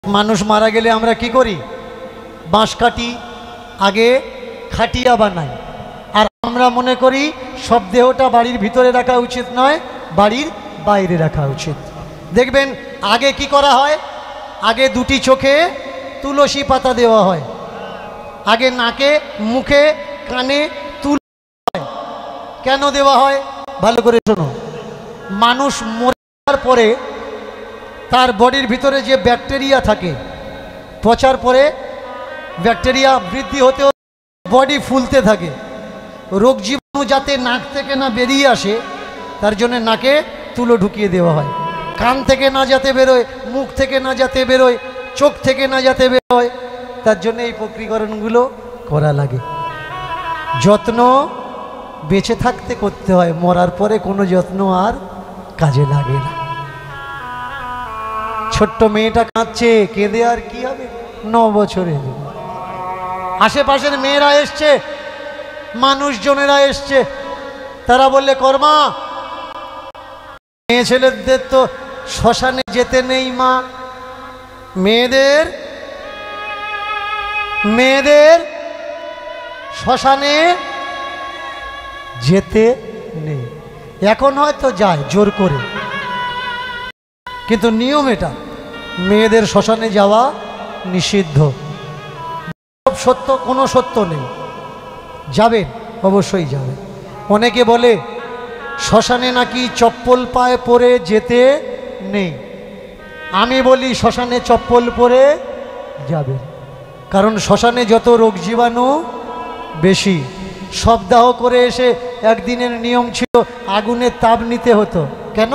মানুষ মারা গেলে আমরা কি করি? বাঁশ কাটি, আগে খাটিয়া বানাই। আর আমরা মনে করি সব দেহটা বাড়ির ভিতরে রাখা উচিত নয়, বাড়ির বাইরে রাখা উচিত। দেখবেন আগে কি করা হয়? আগে দুটি চোখে তুলসী পাতা দেওয়া হয়, আগে নাকে, মুখে, কানে তুলসী হয়। কেন দেওয়া হয়? ভালো করে শোনো। মানুষ মরে যাওয়ার পরে তার বডির ভিতরে যে ব্যাকটেরিয়া থাকে, পচার পরে ব্যাকটেরিয়া বৃদ্ধি হতে বডি ফুলতে থাকে, রোগ জীবাণু যাতে নাক থেকে না বেরিয়ে আসে তার জন্য নাকে তুলো ঢুকিয়ে দেওয়া হয়। কান থেকে না যাতে বেরোয়, মুখ থেকে না যাতে বেরোয়, চোখ থেকে না যাতে বেরোয়, তার জন্য এই প্রক্রিয়াকরণগুলো করা লাগে। যত্ন বেঁচে থাকতে করতে হয়, মরার পরে কোনো যত্ন আর কাজে লাগে না। ছোট্ট মেয়েটা কাঁদছে, কেঁদে আর কি হবে? 9 বছরে আশেপাশের মেয়েরা এসছে, মানুষজনেরা এসছে, তারা বললে কর্মা মেয়ে ছেলেদের তো শ্মশানে যেতে নেই মা, মেয়েদের শ্মশানে যেতে নেই। এখন হয়তো যায় জোর করে, কিন্তু নিয়ম এটা, মেয়েদের শ্মশানে যাওয়া নিষিদ্ধ। সত্য কোনো সত্য নেই, যাবেন অবশ্যই যাবেন। অনেকে বলে শ্মশানে নাকি চপ্পল পায়ে পরে যেতে নেই। আমি বলি শ্মশানে চপ্পল পরে যাবেন, কারণ শ্মশানে যত রোগ জীবাণু বেশি। সপ্তাহ করে এসে একদিনের নিয়ম ছিল আগুনের তাপ নিতে হতো। কেন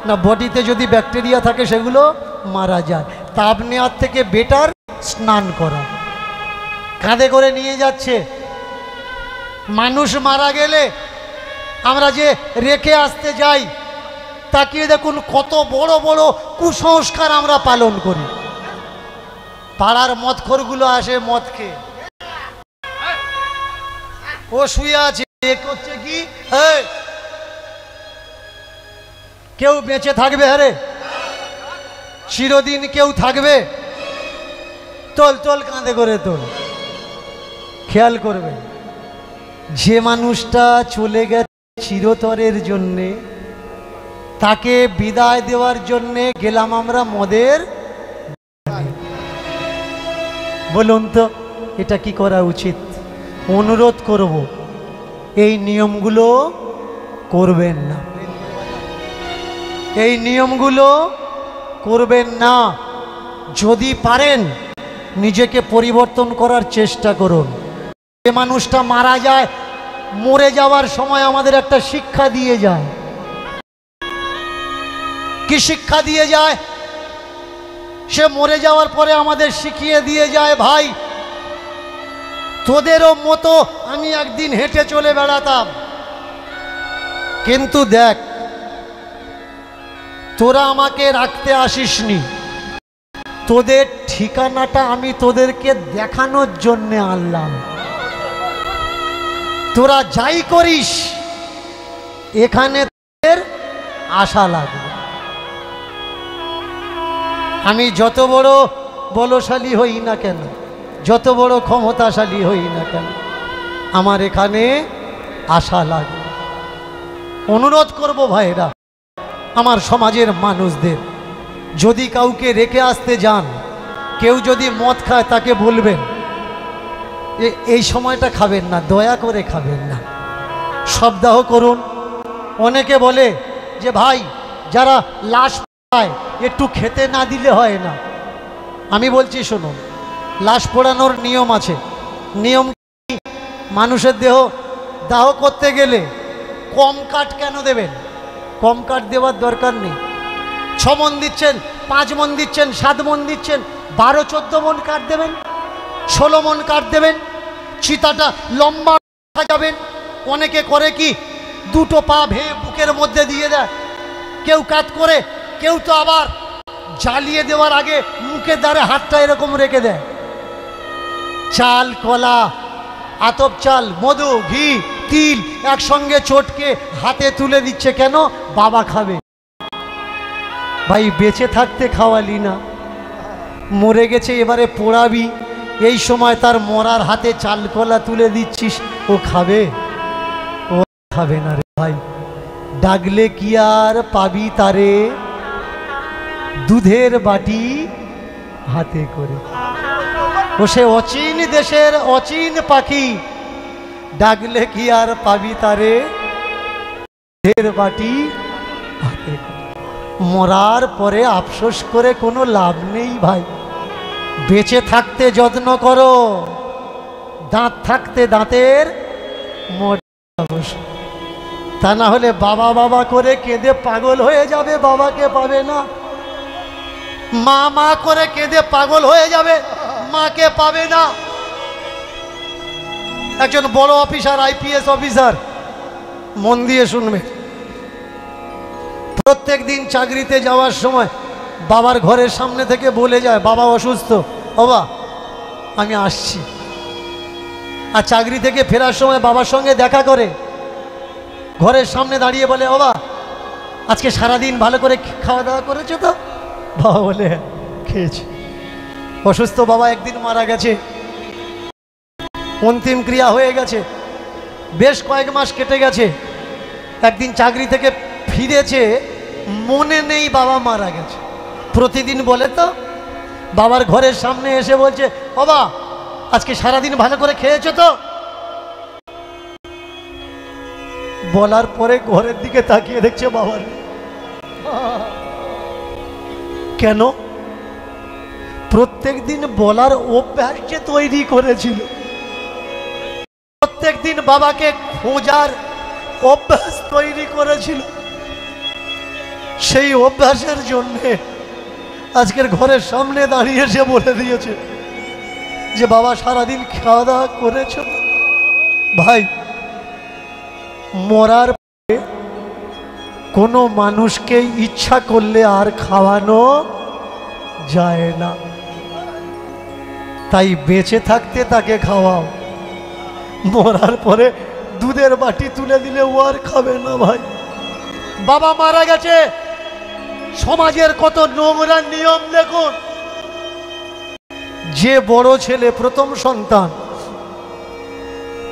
না, বডিতে যদি ব্যাকটেরিয়া থাকে সেগুলো মারা যায়। তাপ নেওয়ার থেকে বেটার স্নান করা। কাঁধে করে নিয়ে যাচ্ছে। মানুষ মারা গেলে আমরা যে রেখে আসতে যাই, তাকিয়ে দেখুন কত বড় বড় কুসংস্কার আমরা পালন করি। পাড়ার মদখোরগুলো আসে মদ খেয়ে, ও শুয়ে আছে, করছে কি কেউ বেঁচে থাকবে? আরে চিরদিন কেউ থাকবে? তোল তোল, কাঁধে করে তোল। খেয়াল করবে, যে মানুষটা চলে গেছে চিরতরের জন্যে, তাকে বিদায় দেওয়ার জন্যে গেলাম আমরা মদের। বলুন তো এটা কি করা উচিত? অনুরোধ করব, এই নিয়মগুলো করবেন না, এই নিয়মগুলো করবেন না। যদি পারেন নিজেকে পরিবর্তন করার চেষ্টা করুন। যে মানুষটা মারা যায়, মরে যাওয়ার সময় আমাদের একটা শিক্ষা দিয়ে যায়। কি শিক্ষা দিয়ে যায়? সে মরে যাওয়ার পরে আমাদের শিখিয়ে দিয়ে যায়, ভাই তোদেরও মতো আমি একদিন হেঁটে চলে বেড়াতাম, কিন্তু দেখ তোরা আমাকে রাখতে আসিসনি, তোদের ঠিকানাটা আমি তোদেরকে দেখানোর জন্যে আনলাম। তোরা যাই করিস এখানে তোদের আশা লাগবে। আমি যত বড় বলশালী হই না কেন, যত বড় ক্ষমতাশালী হই না কেন, আমার এখানে আশা লাগবে। অনুরোধ করব ভাইরা, আমার সমাজের মানুষদের, যদি কাউকে রেখে আসতে যান, কেউ যদি মদ খায় তাকে বলবেন এই সময়টা খাবেন না, দয়া করে খাবেন না, সপ্তাহ করুন। অনেকে বলে যে ভাই যারা লাশ পোড়ায় একটু খেতে না দিলে হয় না। আমি বলছি শুনুন, লাশ পোড়ানোর নিয়ম আছে। নিয়ম মানুষের দাহ করতে গেলে কম কাঠ কেন দেবেন? কম কাঠ দেওয়ার দরকার নেই। 6 মণ দিচ্ছেন, 5 মণ দিচ্ছেন, 7 মণ দিচ্ছেন, 12-14 মণ কাঠ দেবেন, 16 মণ কাঠ দেবেন। চিতাটা লম্বা যাবেন। অনেকে করে কি, 2টো পা ভেঙে বুকের মধ্যে দিয়ে দেয়। কেউ কাট করে, কেউ তো আবার জ্বালিয়ে দেওয়ার আগে মুখের দ্বারে হাতটা এরকম রেখে দেয়। চাল, কলা, আতপ চাল, মধু, ঘি, তিল একসঙ্গে চটকে হাতে তুলে দিচ্ছে। কেন? বাবা খাবে। ভাই বেঁচে থাকতে খাওয়ালি না, মরে গেছে, এবারে পোড়াবি, এই সময় তার মরার হাতে চালকলা তুলে দিচ্ছিস, ও খাবে? ও খাবে না রে ভাই। ডাকলে কি আর পাবি তারে, দুধের বাটি হাতে করে। ও সে অচিন দেশের অচিন পাখি, ডাকলে কি আর পাবি তারে, দুধের বাটি হাতে করে। মরার পরে আফসোস করে কোনো লাভ নেই ভাই। বেঁচে থাকতে যত্ন করো, দাঁত থাকতে দাঁতের মধ্যে, তা না হলে বাবা বাবা করে কেঁদে পাগল হয়ে যাবে, বাবাকে পাবে না। মা মা করে কেঁদে পাগল হয়ে যাবে, মাকে পাবে না। একজন বড় অফিসার, আইপিএস অফিসার, মন দিয়ে শুনবে, প্রত্যেক দিন চাকরিতে যাওয়ার সময় বাবার ঘরের সামনে থেকে বলে যায়, বাবা অসুস্থ, বাবা আমি আসছি। আর চাকরি থেকে ফেরার সময় বাবার সঙ্গে দেখা করে, ঘরের সামনে দাঁড়িয়ে বলে, বাবা আজকে সারাদিন ভালো করে খাওয়া দাওয়া করেছো তো? বাবা বলে, খেয়েছি। অসুস্থ বাবা একদিন মারা গেছে, অন্তিম ক্রিয়া হয়ে গেছে, বেশ কয়েক মাস কেটে গেছে। একদিন চাকরি থেকে ফিরেছে, মনে নেই বাবা মারা গেছে। প্রতিদিন বলে তো, বাবার ঘরের সামনে এসে বলছে, বাবা আজকে সারাদিন ভালো করে খেয়েছো তো? বলার পরে ঘরের দিকে তাকিয়ে দেখছে বাবার। কেন? প্রত্যেক দিন বলার অভ্যাস যে তৈরি করেছিল, প্রত্যেক দিন বাবাকে খোঁজার অভ্যাস তৈরি করেছিল, সেই অভ্যাসের জন্যে আজকের ঘরের সামনে দাঁড়িয়ে এসে বলে দিয়েছে যে বাবা সারাদিন খাওয়া দাওয়া করেছ? ভাই, মরার পরে কোনো মানুষকে ইচ্ছা করলে আর খাওয়ানো যায় না, তাই বেঁচে থাকতে তাকে খাওয়াও। মরার পরে দুধের বাটি তুলে দিলে ও আর খাবে না ভাই। বাবা মারা গেছে, সমাজের কত নোংরা নিয়ম দেখুন। যে বড় ছেলে, প্রথম সন্তান,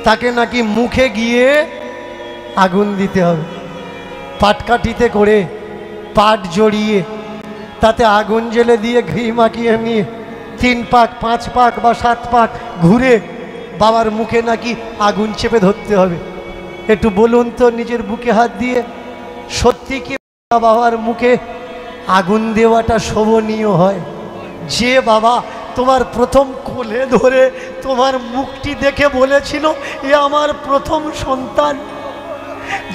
তাকে নাকি মুখে গিয়ে আগুন দিতে হবে, পাটকাঠিতে করে পাট জড়িয়ে তাতে আগুন জ্বেলে দিয়ে ঘি মাখিয়ে নিয়ে 3 পাক 5 পাক বা 7 পাক ঘুরে বাবার মুখে নাকি আগুন চেপে ধরতে হবে। একটু বলুন তো নিজের বুকে হাত দিয়ে, সত্যি কি বাবার মুখে আগুন দেওয়াটা শোভনীয় হয়? যে বাবা তোমার প্রথম কোলে ধরে তোমার মুখটি দেখে বলেছিল এ আমার প্রথম সন্তান,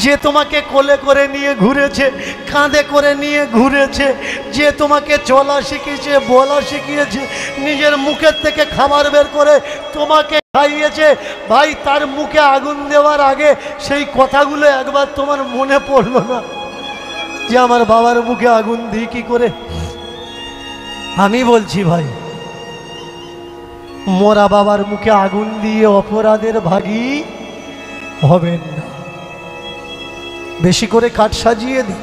যে তোমাকে কোলে করে নিয়ে ঘুরেছে, কাঁধে করে নিয়ে ঘুরেছে, যে তোমাকে চলা শিখিয়েছে, বলা শিখিয়েছে, নিজের মুখের থেকে খাবার বের করে তোমাকে খাইয়েছে, ভাই তার মুখে আগুন দেওয়ার আগে সেই কথাগুলো একবার তোমার মনে পড়লো না যে আমার বাবার মুখে আগুন দিই কি করে? আমি বলছি ভাই, মরা বাবার মুখে আগুন দিয়ে অপরাধের ভাগী হবেন না। বেশি করে কাঠ সাজিয়ে দিই।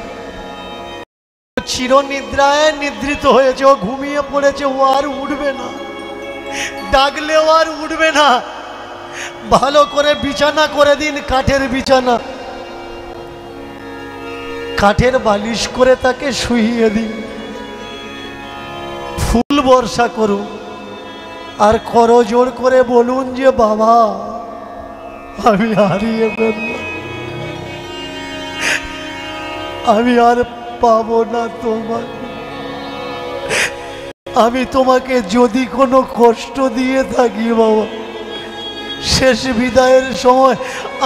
চিরনিদ্রায় নিদ্রিত হয়েছে, ও ঘুমিয়ে পড়েছে, ও আর উঠবে না, ডাকলেও আর উঠবে না। ভালো করে বিছানা করে দিন, কাঠের বিছানা, কাঠের বালিশ করে তাকে শুইয়ে দিন, ফুল বর্ষা করুন, আর করজোড় করে বলুন যে বাবা আমি হারিয়ে ফেললাম, আমি আর পাবো না তোমাকে, আমি তোমাকে যদি কোনো কষ্ট দিয়ে থাকি বাবা, শেষ বিদায়ের সময়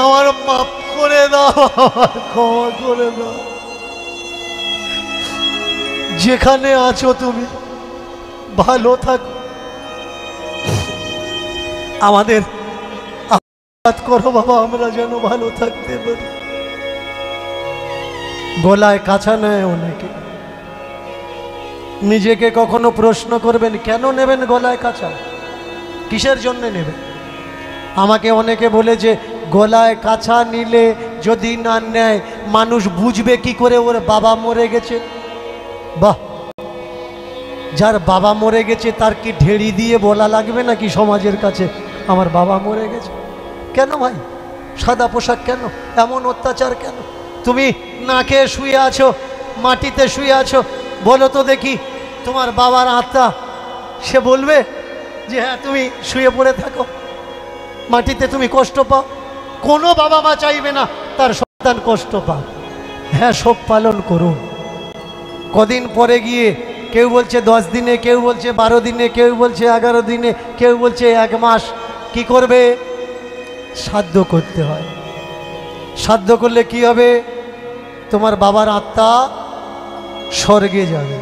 আমার মাফ করে দাও, আমার ক্ষমা করে দাও। যেখানে আছো তুমি ভালো থাকো, আমাদের আশীর্বাদ করো বাবা, আমরা যেন ভালো থাকতে পারি। গলায় কাছা নেয় অনেকে, নিজেকে কখনো প্রশ্ন করবেন কেন নেবেন গলায় কাছা, কিসের জন্য নেবেন? আমাকে অনেকে বলে যে গলায় কাছা নিলে যদি না নেয় মানুষ বুঝবে কি করে ওর বাবা মরে গেছে। বাহ, যার বাবা মরে গেছে তার কি ঢেড়ি দিয়ে বলা লাগবে নাকি সমাজের কাছে আমার বাবা মরে গেছে? কেন ভাই সাদা পোশাক কেন, এমন অত্যাচার কেন? তুমি না খেয়ে শুয়ে আছো, মাটিতে শুয়ে আছো, বলো তো দেখি তোমার বাবার আত্মা সে বলবে যে হ্যাঁ তুমি শুয়ে পড়ে থাকো, মাটিতে তুমি কষ্ট পাও? কোনো বাবা মা চাইবে না তার সন্তান কষ্ট পাক। হ্যাঁ শোক পালন করুন। কদিন পরে গিয়ে কেউ বলছে 10 দিনে, কেউ বলছে 12 দিনে, কেউ বলছে 11 দিনে, কেউ বলছে 1 মাস। কি করবে? শ্রাদ্ধ করতে হয়। শ্রাদ্ধ করলে কি হবে? তোমার বাবার আত্মা স্বর্গে যাবে।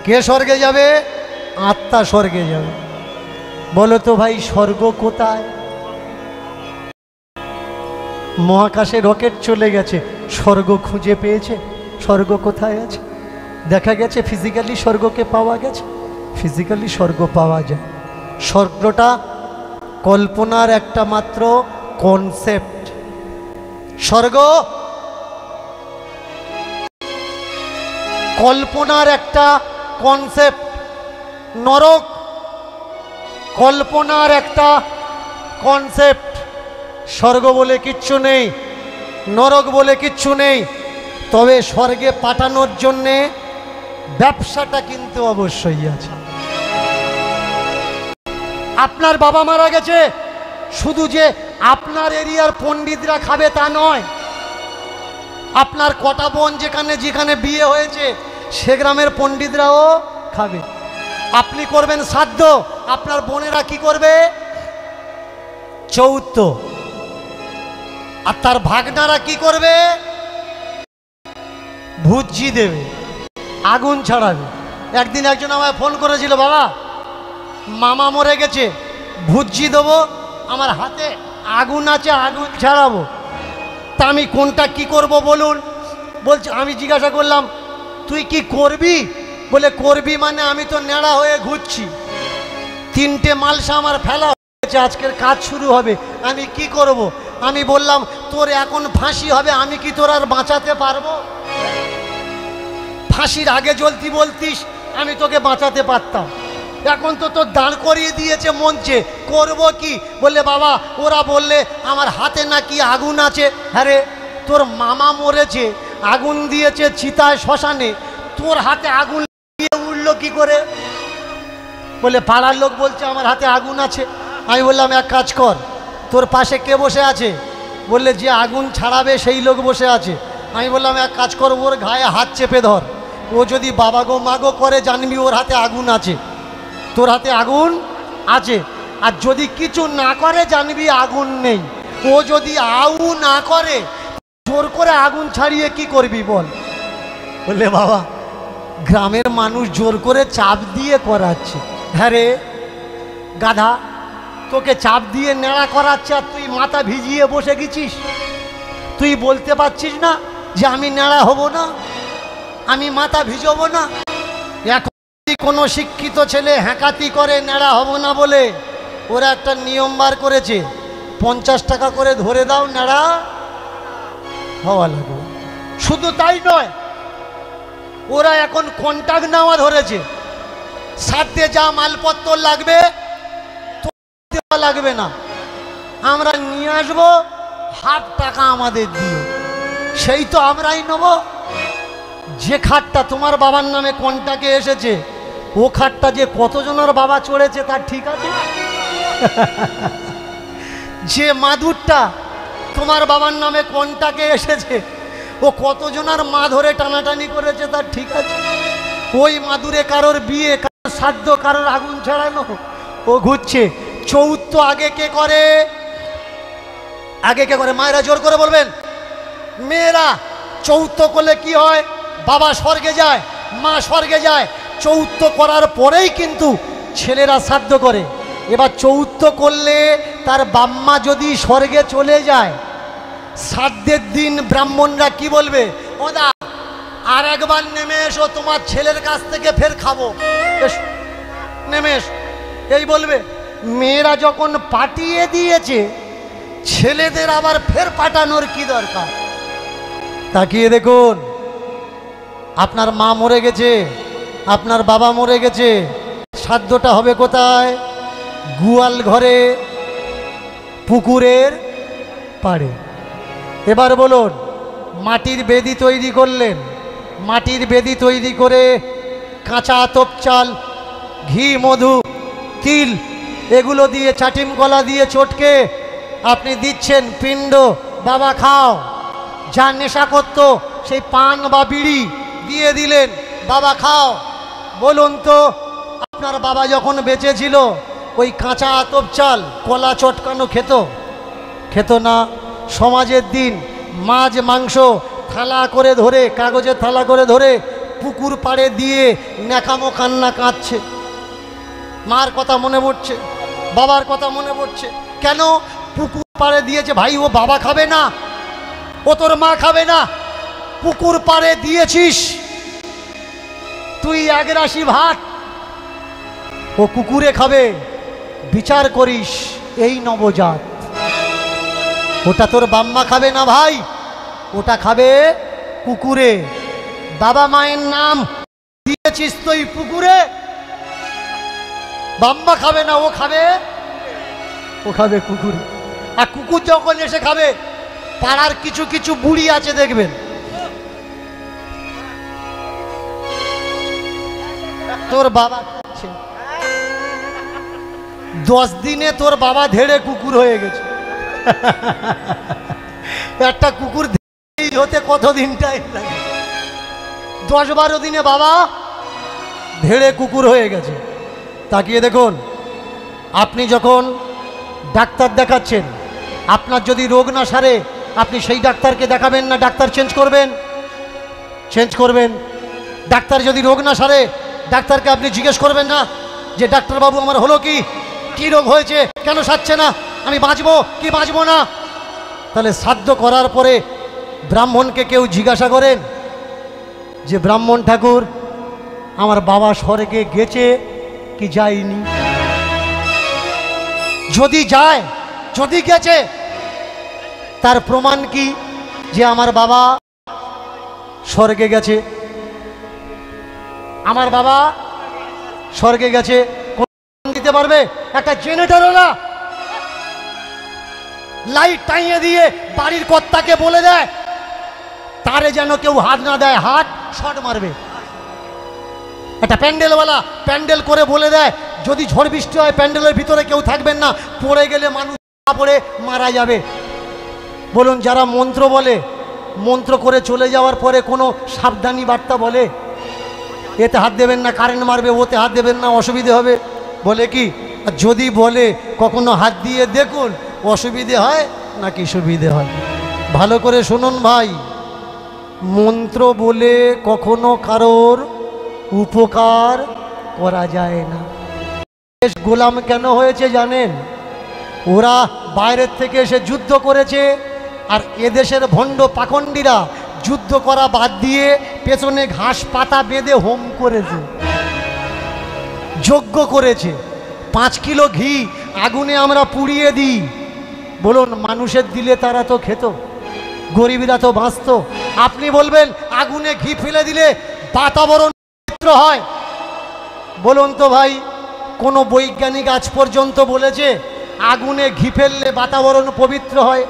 কে স্বর্গে যাবে? আত্মা স্বর্গে যাবে। বলো তো ভাই স্বর্গ কোথায়? মহাকাশে রকেট চলে গেছে, স্বর্গ খুঁজে পেয়েছে? স্বর্গ কোথায় আছে? দেখা গেছে ফিজিক্যালি স্বর্গকে পাওয়া গেছে? ফিজিক্যালি স্বর্গ পাওয়া যায়। স্বর্গটা কল্পনার একটা মাত্র কনসেপ্ট। স্বর্গ কল্পনার একটা কনসেপ্ট, নরক কল্পনার একটা কনসেপ্ট। স্বর্গ বলে কিচ্ছু নেই, নরক বলে কিচ্ছু নেই। তবে স্বর্গে পাঠানোর জন্যে ব্যবসাটা কিন্তু অবশ্যই আছে। আপনার বাবা মারা গেছে, শুধু যে আপনার এরিয়ার পণ্ডিতরা খাবে তা নয়, আপনার কটা বোন যেখানে যেখানে বিয়ে হয়েছে সে গ্রামের পণ্ডিতরাও খাবে। আপনি করবেন শ্রাদ্ধ, আপনার বোনেরা কি করবে? চৌত্য। আর তার ভাগনারা কি করবে? ভুজি দেবে, আগুন ছড়াবে। একদিন একজন আমায় ফোন করেছিল, বাবা মামা মরে গেছে, ভুজি দেবো, আমার হাতে আগুন আছে, আগুন ছড়াবো। তা আমি কোনটা কি করব বলুন? বলছে, আমি জিজ্ঞাসা করলাম তুই কি করবি? বলে করবি মানে আমি তো নেড়া হয়ে ঘুরছি, 3টে মালসা আমার ফেলা হয়েছে, আজকের কাজ শুরু হবে, আমি কি করব? আমি বললাম তোর এখন ফাঁসি হবে, আমি কি তোর আর বাঁচাতে পারবো? ফাঁসির আগে জ্বলতি বলতিস আমি তোকে বাঁচাতে পারতাম, এখন তো তোর দাঁড় করিয়ে দিয়েছে মঞ্চে, করব কি? বললে বাবা ওরা বললে আমার হাতে নাকি আগুন আছে। হ্যাঁ রে, তোর মামা মরেছে, আগুন দিয়েছে চিতায় শ্মশানে, তোর হাতে আগুন দিয়ে উঠলো কি করে? বলে পাড়ার লোক বলছে আমার হাতে আগুন আছে। আমি বললাম এক কাজ কর, তোর পাশে কে বসে আছে? বললে যে আগুন ছাড়াবে সেই লোক বসে আছে। আমি বললাম এক কাজ কর, ওর গায়ে হাত চেপে ধর, ও যদি বাবা গো মাগো করে জানবি ওর হাতে আগুন আছে, তোর হাতে আগুন আছে। আর যদি কিছু না করে জানবি আগুন নেই। ও যদি আউ না করে, জোর করে আগুন ছাড়িয়ে কি করবি বল? বললে বাবা গ্রামের মানুষ জোর করে চাপ দিয়ে করাচ্ছে। হ্যাঁ রে গাধা, তোকে চাপ দিয়ে নেড়া করাচ্ছে আর তুই মাথা ভিজিয়ে বসে গেছিস। তুই বলতে পারছিস না যে আমি নেড়া হব না, আমি মাথা ভিজবো না? এখন কোনো শিক্ষিত ছেলে হ্যাঁকাতি করে নেড়া হব না বলে ওরা একটা নিয়ম বার করেছে, 50 টাকা করে ধরে দাও, নেড়া হওয়া লাগবে। শুধু তাই নয়, ওরা এখন কন্ট্যাক্ট নেওয়া ধরেছে, সাথে যা মালপত্র লাগবে দেওয়া লাগবে না, আমরা নিয়ে আসবো, হাফ টাকা আমাদের দিও, সেই তো আমরাই নেব। যে খাটটা তোমার বাবার নামে কন্ট্যাক্টে এসেছে, ও খাটটা যে কতজনের বাবা চড়েছে তার ঠিক আছে? যে মাদুরটা তোমার বাবার নামে কন্ট্যাক্টে এসেছে, ও কতজনের মা ধরে টানাটানি করেছে তার ঠিক আছে? ওই মাদুরে কারোর বিয়ে, কারোর শ্রাদ্ধ, কারোর আগুন ছড়ানো, ও ঘুরছে। চৌত্য আগে কে করে? আগে কে করে? মায়েরা জোর করে বলবেন। মেয়েরা চৌত্য করলে কি হয়? বাবা স্বর্গে যায়, মা স্বর্গে যায়। চৌত্য করার পরেই কিন্তু ছেলেরা শ্রাদ্ধ করে। এবার চৌত্য করলে তার বাম্মা যদি স্বর্গে চলে যায়, শ্রাদ্ধের দিন ব্রাহ্মণরা কি বলবে? ওদা আর একবার নেমে এসো, তোমার ছেলের কাছ থেকে ফের খাবো, নেমে এসো, এই বলবে। মেয়েরা যখন পাঠিয়ে দিয়েছে, ছেলেদের আবার ফের পাঠানোর কি দরকার? তাকিয়ে দেখুন, আপনার মা মরে গেছে, আপনার বাবা মরে গেছে, শ্রাদ্ধটা হবে কোথায়? গোয়াল ঘরে, পুকুরের পাড়ে। এবার বলুন, মাটির বেদি তৈরি করলেন, মাটির বেদি তৈরি করে কাঁচা আতপ চাল, ঘি, মধু, তিল এগুলো দিয়ে চাটিম কলা দিয়ে চটকে আপনি দিচ্ছেন পিণ্ড, বাবা খাও। যা নেশা করতো সেই পান বা বিড়ি দিয়ে দিলেন, বাবা খাও। বলুন তো, আপনার বাবা যখন বেঁচে ছিল ওই কাঁচা আতপ চাল কলা চটকানো খেত? খেত না। সমাজের দিন মাছ মাংস থালা করে ধরে, কাগজের থালা করে ধরে পুকুর পাড়ে দিয়ে ন্যাকামো কান্না কাঁদছে। মার কথা মনে পড়ছে, বাবার কথা মনে পড়ছে। কেন? পুকুর পাড়ে দিয়েছে। ভাই, ও বাবা খাবে না, ও তোর মা খাবে না, পুকুর পাড়ে দিয়েছিস তুই এক রাশি ভাত, ও কুকুরে খাবে। বিচার করিস এই নবজাত, ওটা তোর বাম্মা খাবে না ভাই, ওটা খাবে কুকুরে। বাবা মায়ের নাম দিয়েছিস তুই পুকুরে, বাম্মা খাবে না, ও খাবে, ও খাবে কুকুরে। আর কুকুর যখন এসে খাবে, পাড়ার কিছু কিছু বুড়ি আছে দেখবেন, তোর বাবা 10 দিনে তোর বাবা ধেড়ে কুকুর হয়ে গেছে। একটা কুকুর হতে কতদিন টাইম লাগে? 10-12 দিনে বাবা ধেড়ে কুকুর হয়ে গেছে। তাকিয়ে দেখুন, আপনি যখন ডাক্তার দেখাচ্ছেন, আপনার যদি রোগ না সারে আপনি সেই ডাক্তারকে দেখাবেন না, ডাক্তার চেঞ্জ করবেন, চেঞ্জ করবেন। ডাক্তার যদি রোগ না সারে ডাক্তারকে আপনি জিজ্ঞেস করবেন না যে ডাক্তারবাবু আমার হলো কি, কি রোগ হয়েছে, কেন সারছে না, আমি বাঁচবো কি বাঁচবো না? তাহলে শ্রাদ্ধ করার পরে ব্রাহ্মণকে কেউ জিজ্ঞাসা করেন যে ব্রাহ্মণ ঠাকুর আমার বাবা স্বর্গে গেছে কি যায়নি? যদি যায়, যদি গেছে, তার প্রমাণ কি যে আমার বাবা স্বর্গে গেছে? আমার বাবা স্বর্গে গেছে দিতে পারবে? একটা জেনারেটরওয়ালা লাইট টাইয়ে দিয়ে বাড়ির কর্তাকে বলে দেয় তারে যেন কেউ হাত না দেয়, হাত শর্ট মারবে। একটা প্যান্ডেলওয়ালা প্যান্ডেল করে বলে দেয় যদি ঝড় বৃষ্টি হয় প্যান্ডেলের ভিতরে কেউ থাকবেন না, পড়ে গেলে মানুষ পড়ে মারা যাবে। বলুন, যারা মন্ত্র বলে, মন্ত্র করে চলে যাওয়ার পরে কোনো সাবধানী বার্তা বলে এতে হাত দেবেন না, কারেন্ট মারবে, ওতে হাত দেবেন না, অসুবিধে হবে, বলে কি? আর যদি বলে কখনো হাত দিয়ে দেখুন অসুবিধে হয় নাকি সুবিধে হয়। ভালো করে শুনুন ভাই, মন্ত্র বলে কখনো কারোর উপকার করা যায় না। দেশ গোলাম কেন হয়েছে জানেন? ওরা বাইরের থেকে এসে যুদ্ধ করেছে, আর এদেশের ভণ্ড পাখণ্ডীরা যুদ্ধ করা বাদ দিয়ে পেছনে ঘাস পাতা বেঁধে হোম করেছে, যজ্ঞ করেছে। 5 কিলো ঘি আগুনে আমরা পুড়িয়ে দিই। বলুন, মানুষের দিলে তারা তো খেত, গরিবরা তো বাঁচত। আপনি বলবেন আগুনে ঘি ফেলে দিলে বাতাবরণ পবিত্র হয়? বলুন তো ভাই, কোনো বৈজ্ঞানিক আজ পর্যন্ত বলেছে আগুনে ঘি ফেললে বাতাবরণ পবিত্র হয়?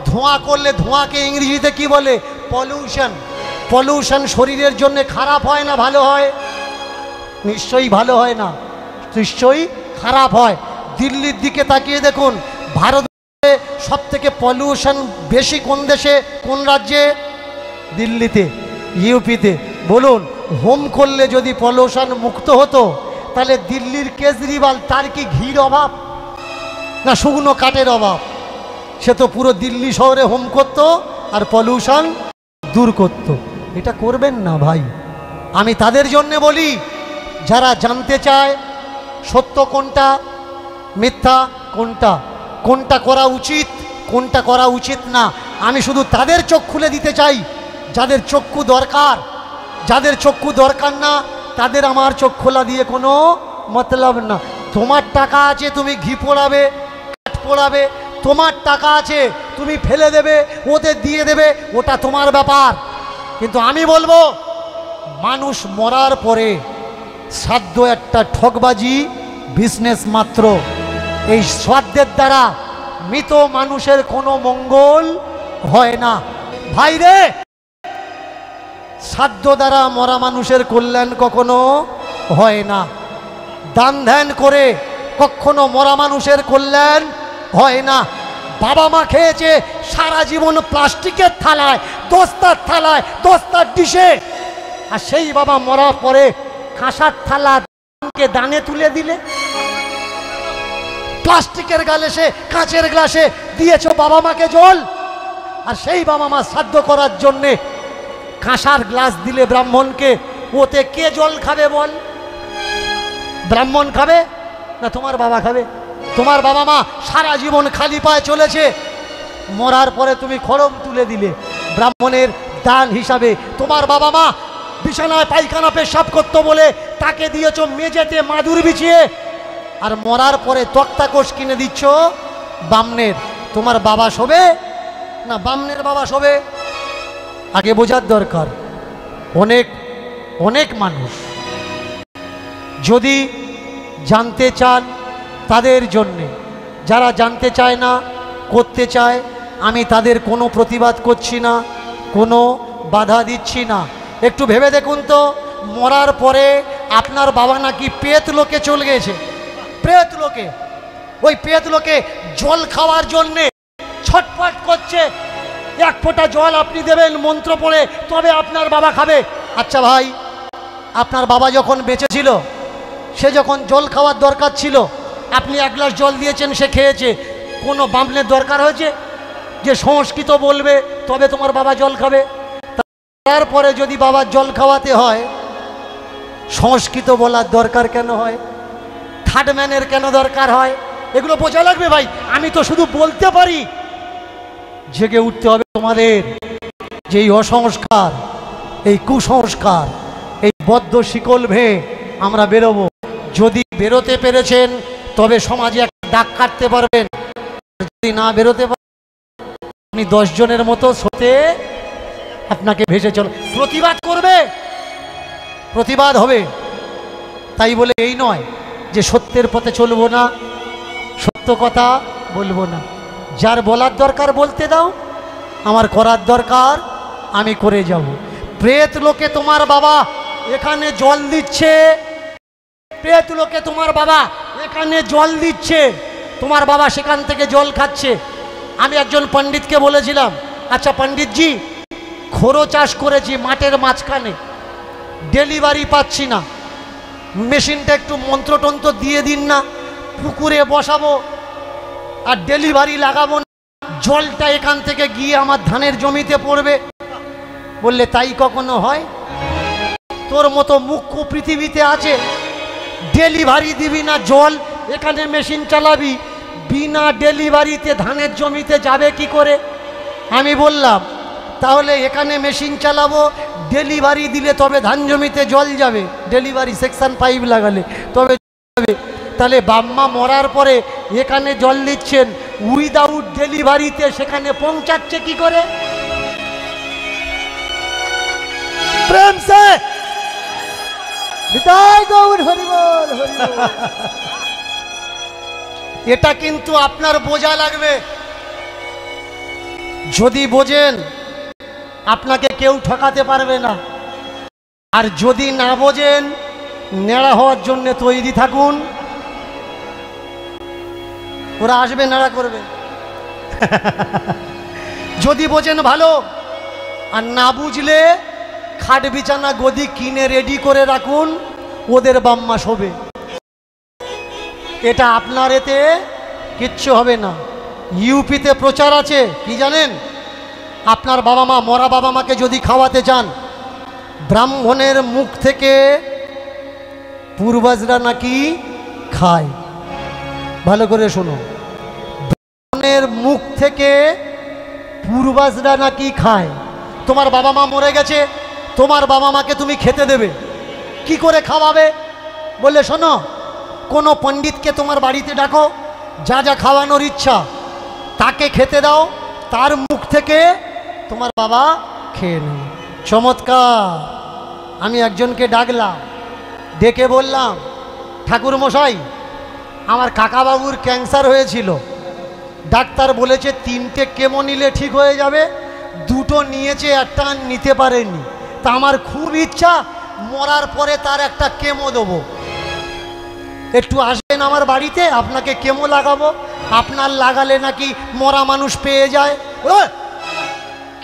ধোঁয়া করলে, ধোঁয়াকে ইংরেজিতে কি বলে? পলিউশন। পলিউশন শরীরের জন্য খারাপ হয় না ভালো হয়? নিশ্চয়ই ভালো হয় না, নিশ্চয়ই খারাপ হয়। দিল্লির দিকে তাকিয়ে দেখুন, ভারতে সব থেকে পলিউশন বেশি কোন দেশে, কোন রাজ্যে? দিল্লিতে, ইউপিতে। বলুন, হোম করলে যদি পলিউশন মুক্ত হতো তাহলে দিল্লির কেজরিওয়াল তার কি ঘির অভাব না শুকনো কাঠের অভাব? সে তো পুরো দিল্লি শহরে হোম করত আর পলিউশন দূর করত। এটা করবেন না ভাই। আমি তাদের জন্য বলি যারা জানতে চায় সত্য কোনটা, মিথ্যা কোনটা, কোনটা করা উচিত, কোনটা করা উচিত না, আমি শুধু তাদের চোখ খুলে দিতে চাই যাদের চক্ষু দরকার। যাদের চক্ষু দরকার না তাদের আমার চোখ খোলা দিয়ে কোনো মতলব না। তোমার টাকা আছে তুমি ঘি পোড়াবে, কাঠ পোড়াবে, তোমার টাকা আছে তুমি ফেলে দেবে, ওদের দিয়ে দেবে, ওটা তোমার ব্যাপার। কিন্তু আমি বলবো মানুষ মরার পরে শ্রাদ্ধ একটা ঠকবাজি বিজনেস মাত্র। এই শ্রাদ্ধের দ্বারা মৃত মানুষের কোনো মঙ্গল হয় না। ভাইরে, শ্রাদ্ধ দ্বারা মরা মানুষের কল্যাণ কখনো হয় না। দান ধ্যান করে কখনো মরা মানুষের কল্যাণ হয় না। বাবা মা খেয়েছে সারা জীবন প্লাস্টিকের থালায়, দস্তার থালায়, দস্তার ডিশে, আর সেই বাবা মরার পরে কাঁসার থালাকে দানে তুলে দিলে। প্লাস্টিকের গ্লাসে, কাঁচের গ্লাসে দিয়েছ বাবা মাকে জল, আর সেই বাবা মা শ্রাদ্ধ করার জন্যে কাঁসার গ্লাস দিলে ব্রাহ্মণকে, ওতে কে জল খাবে বল? ব্রাহ্মণ খাবে না তোমার বাবা খাবে? তোমার বাবা মা সারা জীবন খালি পায়ে চলেছে, মরার পরে তুমি খড়ম তুলে দিলে ব্রাহ্মণের দান হিসাবে। তোমার বাবা মা বিছানায় পায়খানা পেশাব করতো বলে তাকে দিয়েছ মেঝেতে মাদুর বিছিয়ে, আর মরার পরে তক্তা কোষ কিনে দিচ্ছ বামনের। তোমার বাবা শোবে না বামনের বাবা শোবে? আগে বোঝার দরকার। অনেক অনেক মানুষ যদি জানতে চান তাদের জন্যে, যারা জানতে চায় না, করতে চায়, আমি তাদের কোনো প্রতিবাদ করছি না, কোনো বাধা দিচ্ছি না। একটু ভেবে দেখুন তো, মরার পরে আপনার বাবা নাকি প্রেত লোকে চলে গেছে, প্রেত লোকে, ওই প্রেত লোকে জল খাওয়ার জন্যে ছটফট করছে। এক ফোঁটা জল আপনি দেবেন মন্ত্র পড়ে, তবে আপনার বাবা খাবে। আচ্ছা ভাই, আপনার বাবা যখন বেঁচে ছিল, সে যখন জল খাওয়ার দরকার ছিল, আপনি এক গ্লাস জল দিয়েছেন, সে খেয়েছে, কোনো বামনের দরকার হয়েছে যে সংস্কৃত বলবে তবে তোমার বাবা জল খাবে? তারপরে যদি বাবার জল খাওয়াতে হয়, সংস্কৃত বলার দরকার কেন হয়? থার্ড ম্যানের কেন দরকার হয়? এগুলো বোঝা লাগবে ভাই। আমি তো শুধু বলতে পারি। জেগে উঠতে হবে তোমাদের। যে এই অসংস্কার, এই কুসংস্কার, এই বদ্ধ শিকল ভেঙে আমরা বেরোবো। যদি বেরোতে পেরেছেন তবে সমাজে একটা দাগ কাটতে পারবেন। যদি না বেরোতে পারেন, আপনি 10 জনের মতো স্রোতে আপনাকে ভেসে চলো। প্রতিবাদ করবে, প্রতিবাদ হবে। তাই বলে এই নয় যে সত্যের পথে চলবো না, সত্য কথা বলবো না। যার বলার দরকার বলতে দাও, আমার করার দরকার আমি করে যাব। প্রেত লোকে তোমার বাবা এখানে জল দিচ্ছে, প্রেত লোকে তোমার বাবা এখানে জল দিচ্ছে, তোমার বাবা সেখান থেকে জল খাচ্ছে। আমি একজন পণ্ডিতকে বলেছিলাম, আচ্ছা পণ্ডিতজি, খোরো চাষ করেছি মাঠের মাঝখানে, ডেলিভারি পাচ্ছি না, মেশিনটা একটু মন্ত্রতন্ত্র দিয়ে দিন না, পুকুরে বসাবো আর ডেলিভারি লাগাবো না, জলটা এখান থেকে গিয়ে আমার ধানের জমিতে পড়বে। বললে তাই কখনো হয়? তোর মতো মুখ্য পৃথিবীতে আছে, ডেলিভারি দিবি না জল, এখানে মেশিন চালাবি, বিনা ডেলিভারিতে ধানের জমিতে যাবে কি করে? আমি বললাম তাহলে এখানে মেশিন চালাবো, ডেলিভারি দিলে তবে ধান জমিতে জল যাবে, ডেলিভারি সেকশন 5 লাগালে তবে যাবে। তাহলে বাম্মা মরার পরে এখানে জল দিচ্ছেন, উইদাউট ডেলিভারিতে সেখানে পৌঁছাচ্ছে কি করে? প্রেম সে বিদায় গৌর হরি বল, হরি বল। এটা কিন্তু আপনার বোঝা লাগবে। যদি বোঝেন আপনাকে কেউ ঠকাতে পারবে না, আর যদি না বোঝেন নেড়া হওয়ার জন্য তৈরি থাকুন। ওরা আসবে, নেড়া করবে। যদি বোঝেন ভালো, আর না বুঝলে খাট বিছানা গদি কিনে রেডি করে রাখুন, ওদের বাম্মা শোবে। এটা আপনার এতে কিচ্ছু হবে না। ইউপিতে প্রচার আছে কি জানেন? আপনার বাবা মা, মরা বাবা মাকে যদি খাওয়াতে চান, ব্রাহ্মণের মুখ থেকে পূর্বজরা নাকি খায়। ভালো করে শোনো, ব্রাহ্মণের মুখ থেকে পূর্বজরা নাকি খায়। তোমার বাবা মা মরে গেছে, তোমার বাবা মাকে তুমি খেতে দেবে, কি করে খাওয়াবে? বললে শোনো, কোনো পণ্ডিতকে তোমার বাড়িতে ডাকো, যা যা খাওয়ানোর ইচ্ছা তাকে খেতে দাও, তার মুখ থেকে তোমার বাবা খেয়ে নেবে। চমৎকার। আমি একজনকে ডাকলাম, ডেকে বললাম, ঠাকুর মশাই, আমার কাকাবাবুর ক্যান্সার হয়েছিল, ডাক্তার বলেছে 3টে কেমো নিলে ঠিক হয়ে যাবে, 2টো নিয়েছে, একটা নিতে পারেনি। তা আমার খুব ইচ্ছা মরার পরে তার একটা কেমো দেবো, একটু আসবেন আমার বাড়িতে, আপনাকে কেমো লাগাবো, আপনার লাগালে নাকি মরা মানুষ পেয়ে যায়।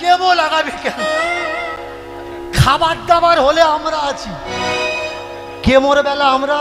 কেমো লাগাবে কেন? খাবার দাবার হলে আমরা আছি, কেমোর বেলা আমরা